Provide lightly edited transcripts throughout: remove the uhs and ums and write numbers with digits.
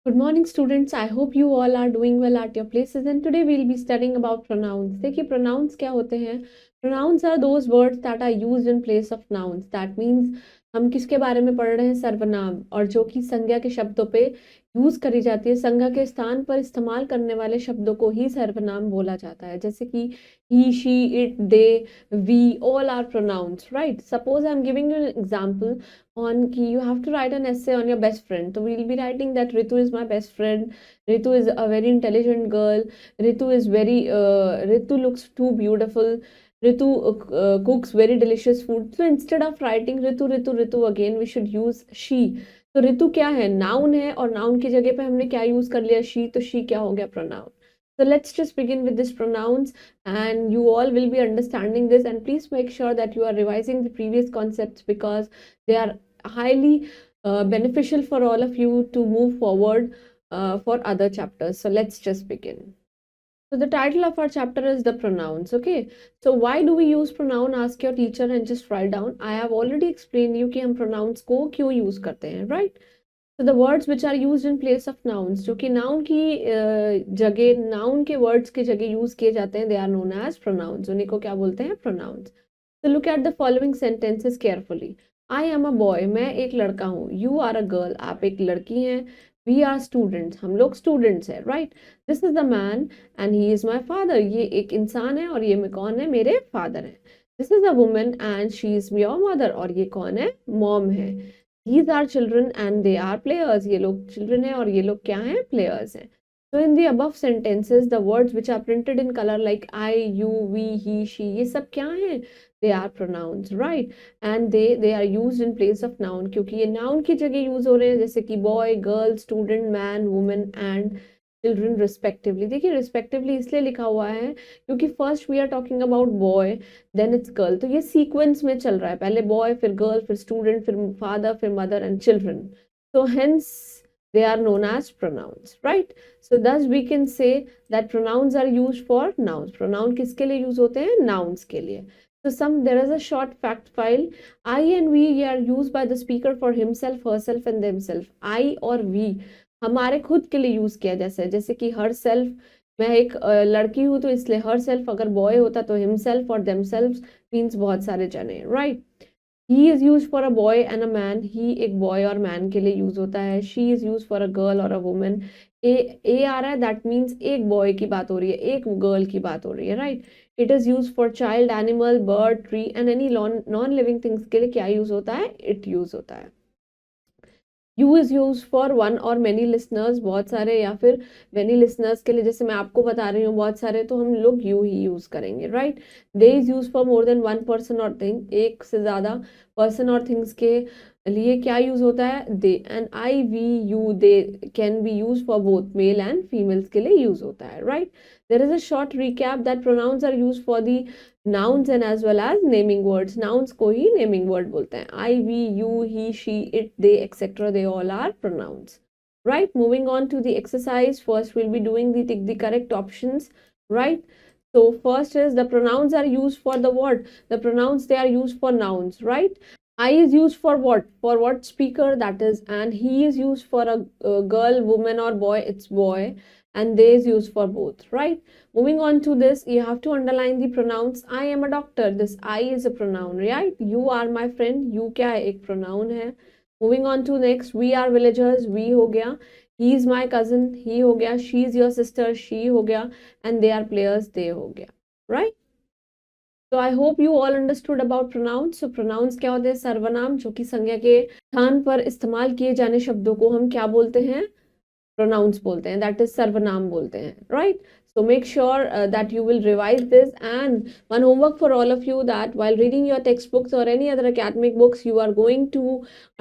Good morning students. I hope you all are doing well at your places and today we'll be studying about pronouns. देखिए pronouns क्या होते हैं? Pronouns are those words that are used in place of nouns. That means हम किसके बारे में पढ़ रहे हैं? सर्वनाम, और जो कि संज्ञा के शब्दों पे यूज करी जाती है, संज्ञा के स्थान पर इस्तेमाल करने वाले शब्दों को ही सर्वनाम बोला जाता है। जैसे कि he, she, it, they, we all are pronouns, right? Suppose I'm giving you an example on ki you have to write an essay on your best friend. So we'll be writing that Ritu is my best friend. Ritu is a very intelligent girl. Ritu looks too beautiful. Ritu cooks very delicious food. So instead of writing Ritu, Ritu, Ritu again, we should use she. तो ऋतु क्या है? Noun है, और noun की जगह पे हमने क्या यूज कर लिया? शी। तो शी क्या हो गया? Pronoun. So let's just begin with this pronouns and you all will be understanding this, and please make sure that you are revising the previous concepts because they are highly beneficial for all of you to move forward for other chapters. So let's just begin. So the title of our chapter is the pronouns. Okay, so why do we use pronoun? Ask your teacher and just write down. I have already explained you कि हम pronouns को क्यों use करते हैं, right? So the words which are used in place of nouns, जो कि noun की जगह, noun के words की जगह use किए जाते हैं, they are known as pronouns. उन्हीं को क्या बोलते हैं? Pronouns. So look at the following sentences carefully. I am a boy, मैं एक लड़का हूँ. You are a girl, आप एक लड़की हैं. We are students, हम लोग students हैं, right? This is the man and he is my father. ये एक इंसान है और ये में कौन है? मेरे father हैं. This is a woman and she is your mother. और ये कौन है? Mom है. These are children and they are players. ये लोग children हैं और ये लोग क्या हैं? Players हैं. So in the above sentences, the words which are printed in color like I, you, we, he, she, ये सब क्या हैं? They are pronouns, right? And they are used in place of noun, क्योंकि ये noun की जगह use हो रहे हैं, जैसे कि boy, girl, student, man, woman and children respectively. देखिए respectively इसलिए लिखा हुआ है क्योंकि first we are talking about boy, then it's girl. तो ये sequence में चल रहा है, पहले boy, फिर girl, फिर student, फिर father, फिर mother and children. So hence they are known as pronouns, right? So thus we can say that pronouns are used for nouns. Pronoun किसके लिए use होते हैं? Nouns के लिए. So there is a short fact file. I and we are used by the speaker for himself, herself and themselves. I और we हमारे खुद के लिए यूज किया जैसे कि हर सेल्फ, मैं एक लड़की हूँ तो इसलिए हर सेल्फ, अगर बॉय होता तो हिमसेल्फ और देमसेल्व्स मीन्स बहुत सारे जने, right? He is use for a boy and a man, he एक बॉय और मैन के लिए यूज होता है. She is use for a girl और अ वुमन. ए आ रहा है, दैट मीन्स एक बॉय की बात हो रही है, एक गर्ल की बात हो रही है, right? It is use for child, animal, bird, tree and any non living things के लिए क्या यूज होता है? इट यूज होता है. You is use for one और मेनी लिसनर्स, बहुत सारे, या फिर मेनी लिसनर्स के लिए, जैसे मैं आपको बता रही हूँ बहुत सारे, तो हम लोग यू ही यूज करेंगे, right? They is use for more than one person और थिंग, एक से ज्यादा पर्सन और थिंग्स के लिए क्या यूज होता है? They. And I, we, you, they can be use for both male and females के लिए यूज होता है, right? There is a short recap that pronouns are use for the nouns and as well as naming words. Nouns को ही naming word बोलते हैं. I, we, you, he, she, it, they, etc. They all are pronouns. Right? Moving on to the exercise. First, we'll be doing the correct options. Right? So first is the pronouns are used for the what? The pronouns, they are used for nouns. Right? I is used for what? For what speaker? That is, and he is used for a girl, woman or boy. It's boy. And they is used for both, right? Moving on to this, you have to underline the pronouns. I am a doctor. This I is a pronoun, right? You are my friend. You क्या है? एक pronoun है. Moving on to next, we are villagers. We हो गया. He is my cousin. He हो गया. She is your sister. She हो गया. And they are players. They हो गया, right? So I hope you all understood about pronouns. So pronouns क्या होते हैं? सर्वनाम, जो कि संज्ञा के स्थान पर इस्तेमाल किए जाने शब्दों को हम क्या बोलते हैं? Pronouns बोलते हैं, that is सर्वनाम बोलते हैं, right? So make sure that you will revise this, and one homework for all of you, that while reading your textbooks or any other academic books, you are going to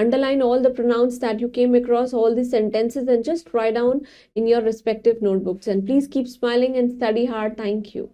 underline all the pronouns that you came across, all the sentences, and just write down in your respective notebooks. And please keep smiling and study hard. Thank you.